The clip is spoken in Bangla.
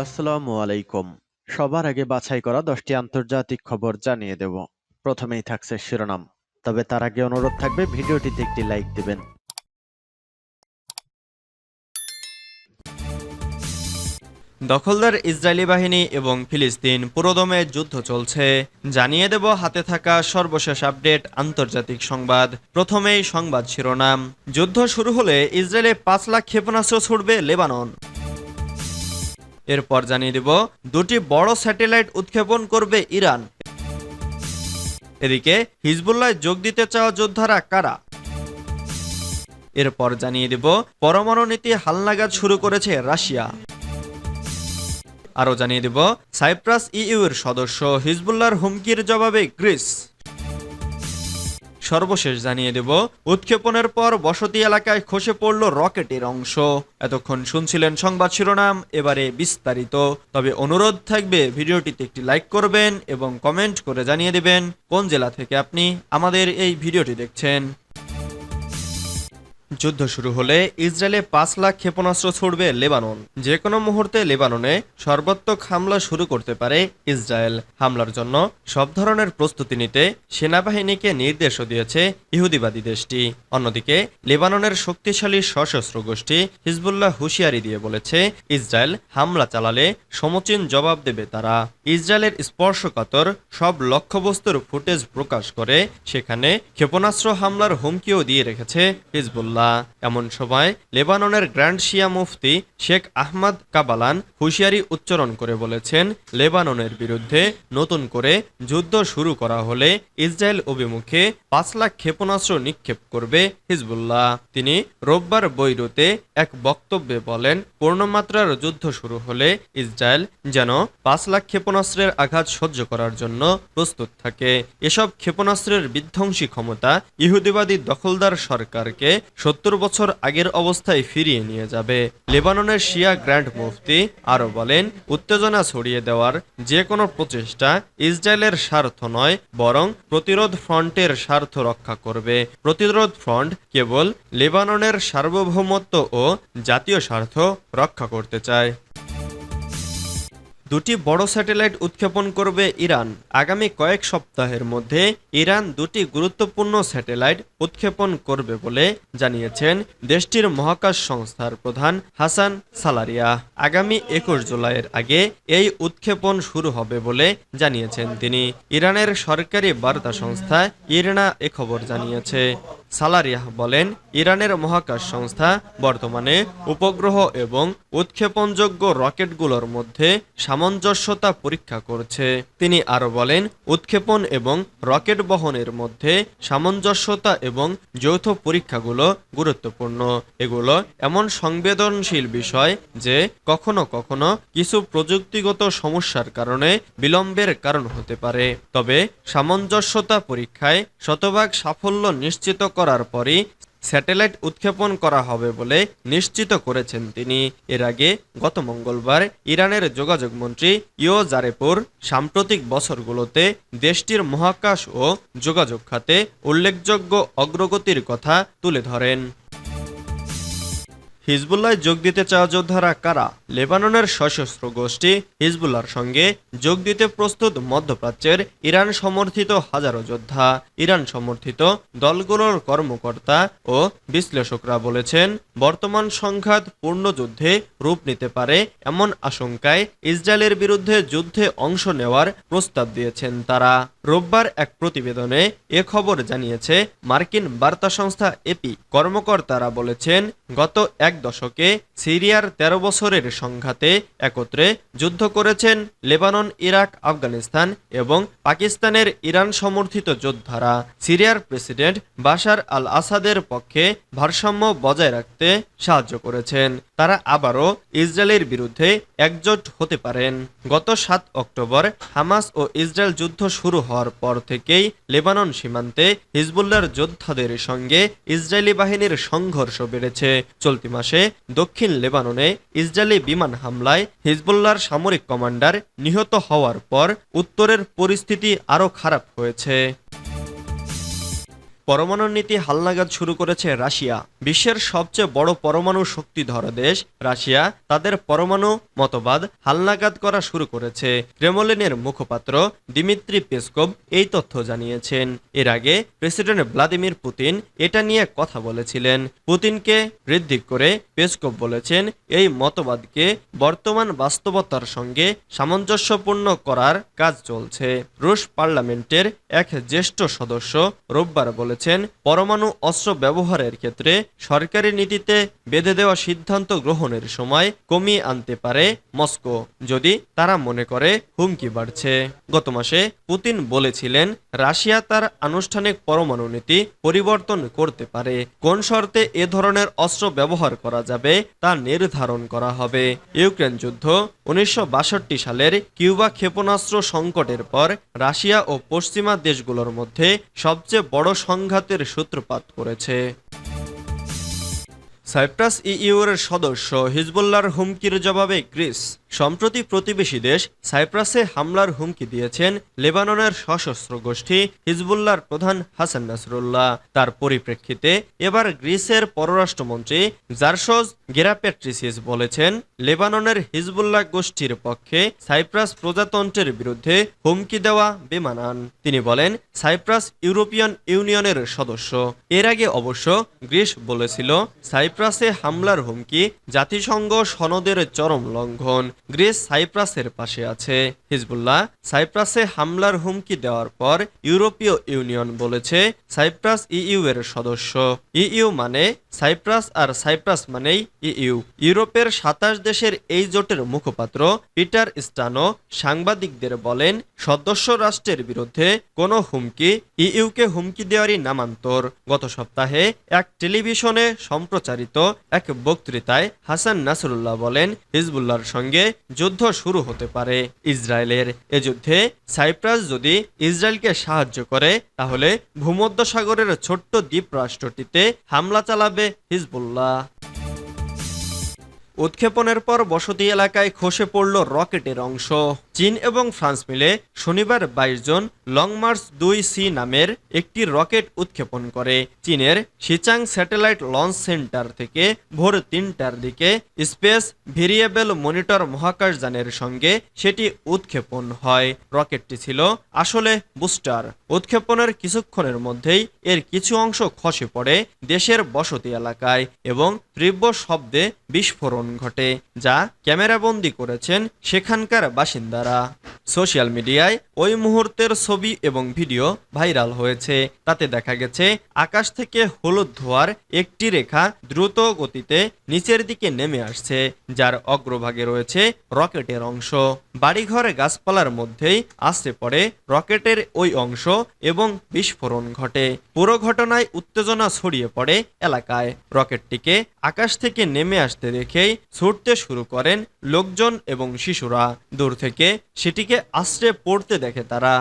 আসসালামু আলাইকুম। সবার আগে বাছাই করা 10টি আন্তর্জাতিক খবর জানিয়ে দেব। প্রথমেই থাকছে শিরোনাম। তবে তার আগে অনুরোধ থাকবে ভিডিওটিতে একটি লাইক দিবেন। দখলদার ইসরায়েলি বাহিনী এবং ফিলিস্তিন পুরোদমে যুদ্ধ চলছে। জানিয়ে দেব হাতে থাকা সর্বশেষ আপডেট আন্তর্জাতিক সংবাদ। প্রথমেই সংবাদ শিরোনাম। যুদ্ধ শুরু হলে ইসরায়েলে 5 লাখ ক্ষেপণাস্ত্র ছুড়বে লেবানন। এরপর জানিয়ে দেব দুটি বড় স্যাটেলাইট উৎক্ষেপণ করবে ইরান। এদিকে হিজবুল্লাহ যোগ দিতে চাওয়া যোদ্ধারা কারা? এরপর জানিয়ে দেব পরমাণু নীতি হালনাগাদ শুরু করেছে রাশিয়া। আরও জানিয়ে দেব সাইপ্রাস ইইউ এর সদস্য, হিজবুল্লাহর হুমকির জবাবে গ্রিস। সর্বশেষ জানিয়ে দেব উৎক্ষেপণের পর বসতি এলাকায় খসে পড়ল রকেটের অংশ। এতক্ষণ শুনছিলেন সংবাদ শিরোনাম, এবারে বিস্তারিত। তবে অনুরোধ থাকবে ভিডিওটিতে একটি লাইক করবেন এবং কমেন্ট করে জানিয়ে দেবেন কোন জেলা থেকে আপনি আমাদের এই ভিডিওটি দেখছেন। যুদ্ধ শুরু হলে ইসরায়েলে 5 লাখ ক্ষেপণাস্ত্র ছুড়বে লেবানন। যে কোনো মুহূর্তে লেবাননে সর্বাত্মক হামলা শুরু করতে পারে ইসরায়েল। হামলার জন্য সব ধরনের প্রস্তুতি নিতে সেনাবাহিনীকে নির্দেশও দিয়েছে ইহুদিবাদী দেশটি। অন্যদিকে লেবাননের শক্তিশালী সশস্ত্র গোষ্ঠী হিজবুল্লাহ হুঁশিয়ারি দিয়ে বলেছে, ইসরায়েল হামলা চালালে সমুচীন জবাব দেবে তারা। ইসরায়েলের স্পর্শকাতর সব লক্ষ্যবস্তুর ফুটেজ প্রকাশ করে সেখানে ক্ষেপণাস্ত্র হামলার হুমকিও দিয়ে রেখেছে হিজবুল্লাহ। এমন সময় লেবাননের গ্র্যান্ড শিয়া মুফতি শেখ আহমদ কাবালান হুঁশিয়ারি উচ্চারণ করে বলেছেন, লেবাননের বিরুদ্ধে নতুন করে যুদ্ধ শুরু করা হলে ইসরায়েল অভিমুখে 5 লাখ ক্ষেপণাস্ত্র নিক্ষেপ করবে হিজবুল্লাহ। তিনি রোববার বৈরুতে এক বক্তব্যে বলেন, পূর্ণমাত্রার যুদ্ধ শুরু হলে ইসরায়েল যেন 5 লাখ ক্ষেপণাস্ত্রের আঘাত সহ্য করার জন্য প্রস্তুত থাকে। এসব ক্ষেপণাস্ত্রের বিধ্বংসী ক্ষমতা ইহুদিবাদী দখলদার সরকারকে 70 বছর আগের অবস্থায় ফিরিয়ে নিয়ে যাবে। লেবাননের শিয়া গ্র্যান্ড মুফতি আরও বলেন, উত্তেজনা ছড়িয়ে দেওয়ার যে কোনো প্রচেষ্টা ইসরায়েলের স্বার্থ নয়, বরং প্রতিরোধ ফ্রন্টের স্বার্থ রক্ষা করবে। প্রতিরোধ ফ্রন্ট কেবল লেবাননের সার্বভৌমত্ব ও জাতীয় স্বার্থ রক্ষা করতে চায়। দুটি বড় স্যাটেলাইট উৎক্ষেপণ করবে ইরান। আগামী কয়েক সপ্তাহের মধ্যে ইরান দুটি গুরুত্বপূর্ণ স্যাটেলাইট উৎক্ষেপণ করবে বলে জানিয়েছেন দেশটির মহাকাশ সংস্থার প্রধান হাসান সালারিয়া। আগামী 21 জুলাইয়ের আগে এই উৎক্ষেপণ শুরু হবে বলে জানিয়েছেন তিনি। ইরানের সরকারি বার্তা সংস্থা ইরনা এ খবর জানিয়েছে। সালারিয়াহ বলেন, ইরানের মহাকাশ সংস্থা বর্তমানে উপগ্রহ এবং উৎক্ষেপণযোগ্য রকেটগুলোর মধ্যে সামঞ্জস্যতা পরীক্ষা করছে। তিনি আরও বলেন, উৎক্ষেপণ এবং রকেট বহনের মধ্যে সামঞ্জস্যতা এবং যৌথ পরীক্ষাগুলো গুরুত্বপূর্ণ। এগুলো এমন সংবেদনশীল বিষয় যে কখনো কখনো কিছু প্রযুক্তিগত সমস্যার কারণে বিলম্বের কারণ হতে পারে। তবে সামঞ্জস্যতা পরীক্ষায় শতভাগ সাফল্য নিশ্চিত করার পরই স্যাটেলাইট উৎক্ষেপণ করা হবে বলে নিশ্চিত করেছেন তিনি। এর আগে গত মঙ্গলবার ইরানের যোগাযোগ মন্ত্রী ইও জারেপুর সাম্প্রতিক বছরগুলোতে দেশটির মহাকাশ ও যোগাযোগ খাতে উল্লেখযোগ্য অগ্রগতির কথা তুলে ধরেন। হিজবুল্লাহ যোগ দিতে চাওয়া যোদ্ধারা কারা? লেবাননের সশস্ত্র গোষ্ঠী হিজবুল্লাহর সঙ্গে যোগ দিতে প্রস্তুত মধ্যপ্রাচ্যের ইরান সমর্থিত হাজারো যোদ্ধা। ইরান সমর্থিত দলগুলোর কর্মকর্তা ও বিশ্লেষকরা বলেছেন, বর্তমান সংঘাত পূর্ণ যুদ্ধে রূপ নিতে পারে এমন আশঙ্কায় ইসরায়েলের বিরুদ্ধে যুদ্ধে অংশ নেওয়ার প্রস্তাব দিয়েছেন তারা। রোববার এক প্রতিবেদনে এ খবর জানিয়েছে মার্কিন বার্তা সংস্থা এপি। কর্মকর্তারা বলেছেন, গত এক দশকে সিরিয়ার 13 বছরের সংঘাতে একত্রে যুদ্ধ করেছেন লেবানন, ইরাক, আফগানিস্তান এবং পাকিস্তানের ইরান সমর্থিত যোদ্ধারা। সিরিয়ার প্রেসিডেন্ট বাশার আল আসাদের পক্ষে ভারসাম্য বজায় রাখতে সাহায্য করেছেন। তারা আবারও ইসরায়েলের বিরুদ্ধে একজোট হতে পারেন। গত 7 অক্টোবর হামাস ও ইসরায়েল যুদ্ধ শুরু হওয়ার পর থেকেই লেবানন সীমান্তে হিজবুল্লাহর যোদ্ধাদের সঙ্গে ইসরায়েলি বাহিনীর সংঘর্ষ বেড়েছে। চলতি মাসে দক্ষিণ লেবাননে ইসরায়েলি বিমান হামলায় হিজবুল্লাহর সামরিক কমান্ডার নিহত হওয়ার পর উত্তরের পরিস্থিতি আরও খারাপ হয়েছে। পরমাণু নীতি হালনাগাদ শুরু করেছে রাশিয়া। বিশ্বের সবচেয়ে বড় পরমাণু শক্তিধর দেশ রাশিয়া তাদের পরমাণু মতবাদ হালনাগাদ করা শুরু করেছে। ক্রেমলিনের মুখপাত্র দিমিত্রি পেসকভ এই তথ্য জানিয়েছেন। এর আগে প্রেসিডেন্ট ভ্লাদিমির পুতিন এটা নিয়ে কথা বলেছিলেন। পুতিনকে বৃদ্ধি করে পেসকভ বলেছেন, এই মতবাদকে বর্তমান বাস্তবতার সঙ্গে সামঞ্জস্যপূর্ণ করার কাজ চলছে। রুশ পার্লামেন্টের এক জ্যেষ্ঠ সদস্য রোববার বলেছেন, পরমাণু অস্ত্র ব্যবহারের ক্ষেত্রে সরকারি নীতিতে বেঁধে দেওয়া সিদ্ধান্ত গ্রহণের সময় কমিয়ে আনতে পারে মস্কো, যদি তারা মনে করে হুমকি বাড়ছে। গত মাসে পুতিন বলেছিলেন, রাশিয়া তার আনুষ্ঠানিক পরমাণু নীতি পরিবর্তন করতে পারে। কোন শর্তে এ ধরনের অস্ত্র ব্যবহার করা যাবে তা নির্ধারণ করা হবে। ইউক্রেন যুদ্ধ 1962 সালের কিউবা ক্ষেপণাস্ত্র সংকটের পর রাশিয়া ও পশ্চিমা দেশগুলোর মধ্যে সবচেয়ে বড় সংঘাতের সূত্রপাত করেছে। সাইপ্রাস ইইউর সদস্য হিজবুল্লাহর হুমকির জবাবে গ্রিস। সম্প্রতি প্রতিবেশী দেশ সাইপ্রাসে হামলার হুমকি দিয়েছেন লেবাননের সশস্ত্র গোষ্ঠী হিজবুল্লাহর প্রধান হাসান নাসরুল্লাহ। তার পরিপ্রেক্ষিতে এবার গ্রিসের পররাষ্ট্রমন্ত্রী জার্সোস গেরাপেট্রিসিস বলেছেন, লেবাননের হিজবুল্লাহ গোষ্ঠীর পক্ষে সাইপ্রাস প্রজাতন্ত্রের বিরুদ্ধে হুমকি দেওয়া বেমানান। তিনি বলেন, সাইপ্রাস ইউরোপিয়ান ইউনিয়নের সদস্য। এর আগে অবশ্য গ্রিস বলেছিল, সাইপ্রাসে হামলার হুমকি জাতিসংঘ সনদের চরম লঙ্ঘন। গ্রিস সাইপ্রাসের পাশে আছে। হিজবুল্লাহ সাইপ্রাসে হামলার হুমকি দেওয়ার পর ইউরোপীয় ইউনিয়ন বলেছে, সাইপ্রাস ইইউ এর সদস্য। ইইউ মানে সাইপ্রাস আর সাইপ্রাস মানেই ইইউ। ইউরোপের 27 দেশের এই জোটের মুখপাত্র পিটার স্টানো সাংবাদিকদের বলেন, সদস্য রাষ্ট্রের বিরুদ্ধে কোনো হুমকি ইইউকে হুমকি দেওয়ারই নামান্তর। গত সপ্তাহে এক টেলিভিশনে সম্প্রচারিত এক বক্তৃতায় হাসান নাসরুল্লাহ বলেন, হিজবুল্লাহর সঙ্গে যুদ্ধ শুরু হতে পারে ইসরায়েলের। এ যুদ্ধে সাইপ্রাস যদি ইসরায়েলকে সাহায্য করে, তাহলে ভূমধ্যসাগরের ছোট্ট দ্বীপ রাষ্ট্রটিতে হামলা চালাবে হিজবুল্লাহ। উৎক্ষেপণের পর বসতি এলাকায় খসে পড়ল রকেটের অংশ। চীন এবং ফ্রান্স মিলে শনিবার 22 জন লং মার্চ 2C নামের একটি রকেট উৎক্ষেপণ করে। চীনের শিচাং স্যাটেলাইট লঞ্চ সেন্টার থেকে ভোর 3টার দিকে স্পেস ভেরিয়েবল মনিটর মহাকাশযানের সঙ্গে সেটি উৎক্ষেপণ হয়। রকেটটি ছিল আসলে বুস্টার। উৎক্ষেপণের কিছুক্ষণের মধ্যেই এর কিছু অংশ খসে পড়ে দেশের বসতি এলাকায় এবং তীব্র শব্দে বিস্ফোরণ ঘটে, যা ক্যামেরাবন্দি করেছেন সেখানকার বাসিন্দারা। সোশ্যাল মিডিয়ায় ওই মুহূর্তের ছবি এবং ভিডিও ভাইরাল হয়েছে। তাতে দেখা গেছে আকাশ থেকে হলুদ ধোঁয়ার একটি রেখা দ্রুত গতিতে নিচের দিকে নেমে আসছে, যার অগ্রভাগে রয়েছে রকেটের অংশ। বাড়িঘর গাছপালার মধ্যেই আছড়ে পড়ে রকেটের ওই অংশ এবং বিস্ফোরণ ঘটে। পুরো ঘটনায় উত্তেজনা ছড়িয়ে পড়ে এলাকায়। রকেটটিকে আকাশ থেকে নেমে আসতে দেখেই ছুটতে শুরু করেন লোকজন এবং শিশুরা। দূর থেকে সেটিকে আছড়ে পড়তে দেখে তারা।